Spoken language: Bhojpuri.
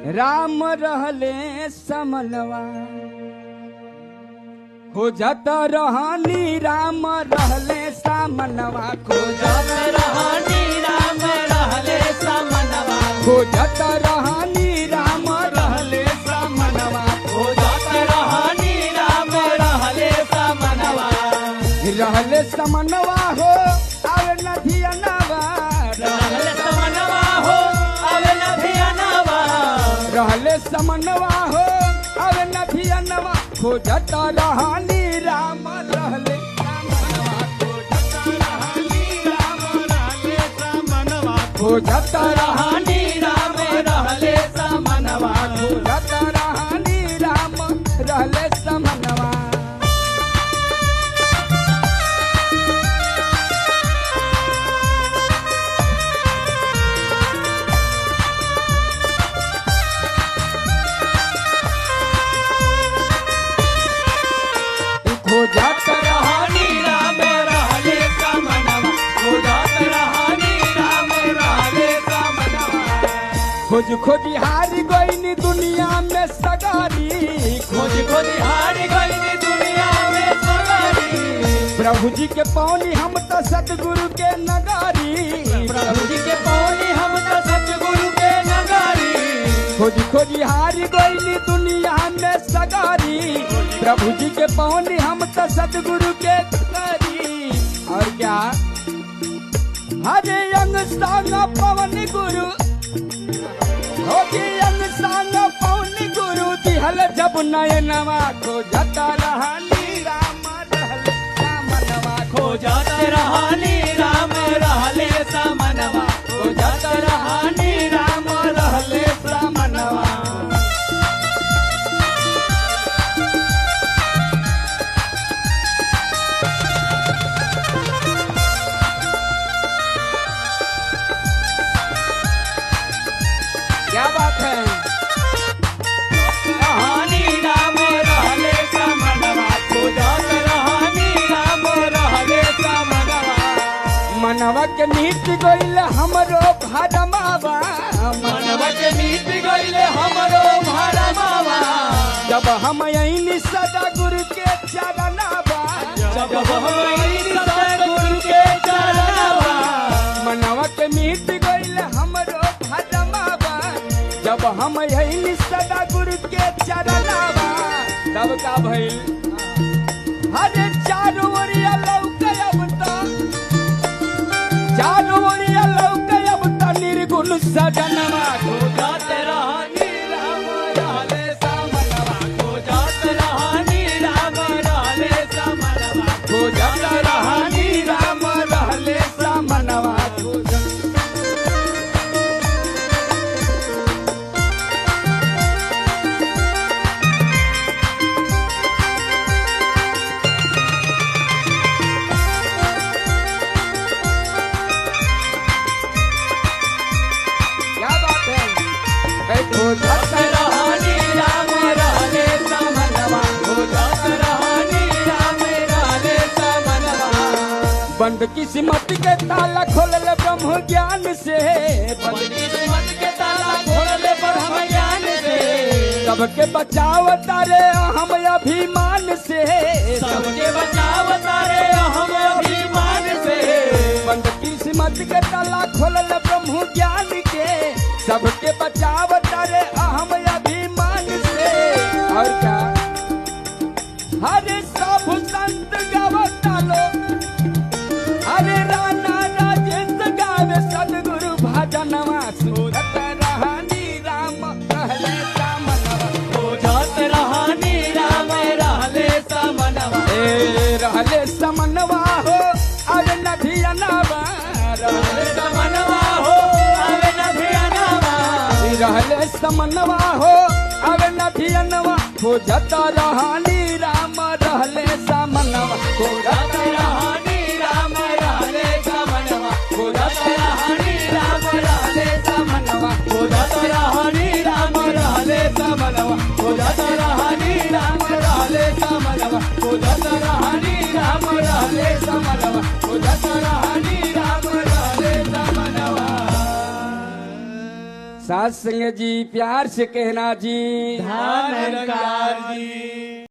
राम रहले समनवा खोजत रहनी राम रहले समनवा खोजत रहनी राम रहले समनवा खोजत रहनी राम रहले समनवा खोजत रहनी राम रहले समनवा रहले समनवा हो आवे नदियनवा रहले समनवा हो आवे नदियनवा रहले समनवा हो आवे नदियनवा खोजत रहनी राम रहले समनवा खोजत रहनी राम रहले समनवा खोजत रहनी राम रहले समनवा खोजत रहनी राम रहले समनवा खोजत रहनी राम रहले समनवा खोज खोज हार गईनी दुनिया में सगारी खोज खोज हार गई दुनिया में सवारी प्रभु जी के पौनी हम तो सतगुरु के नगारी प्रभु जी के पौनी हम तो सतगुरु के नगारी खोज खोज हार गईनी दुनिया में सगारी प्रभु जी के पौनी हम तो सतगुरु के नगारी और क्या हरे अंग सांग पवन गुरु अंग सांग पवन गुरु दिहल जब नयनवा खोजत रहनी राम रहले समनवा खोजत रहनी राम रहले समनवा खोजत रहनी राम रहले समनवा क्या बात है रहनी राम रहले समनवा खोजत रहनी राम रहले समनवा मनवा के नीत गईल हमरो भरमावा मनवा के मीत गईले हमरो भरमावा जब हम यही सदा गुरु के चरनावा जब हम सतगुरु के चरनावा मनवा के नीत गईल हमरो भरमावा जब हम यही सदा गुरु के चरनावा तब का भइल हरे चारों ओरिया लौकब तो चारों ओरिया लौकब तो निर्गुण सजनवा खोजत रहनी राम रहले समनवा खोजत रहनी राम रहले समनवा खोजत रहनी राम रहले समनवा क्या बात है खोजत रहनी राम रहले समनवा खोजत रहनी राम रहले समनवा बंद किस्मत के ताला खोलल ब्रह्म ज्ञान से बंद किस्मत के ताला खोलले ब्रह्म ज्ञान से सबके बचाव तारे हम अभिमान से सबके बचाव तारे हम अभिमान से बंद किस्मत के ताला खोलल ब्रह्म ज्ञान के सबके बचाव तारे हम अभिमान से और क्या हरे सब संत गावता लो हरे राणा राजेश गावे सदगुरु भजनवा सूरत रहनी राम रहले समनवा खोजत रहनी राम रहले समनवा रहले समनवा हो अरे नदियनवा रहले समनवा हो आवे नदियनवा रहले समनवा हो अरे नदियनवा खोजत रहनी राम रहले समनवा खोजत रहनी राम रहले समनवा खोजत रहनी राम रहले समनवा खोजत रहनी राम रहले समनवा खोजत रहनी राम रहले समनवा खोजत रहनी राम रहले समनवा खोजत रहनी राम रहले समनवा साथ संग जी प्यार से कहना जी धन निरंकार जी।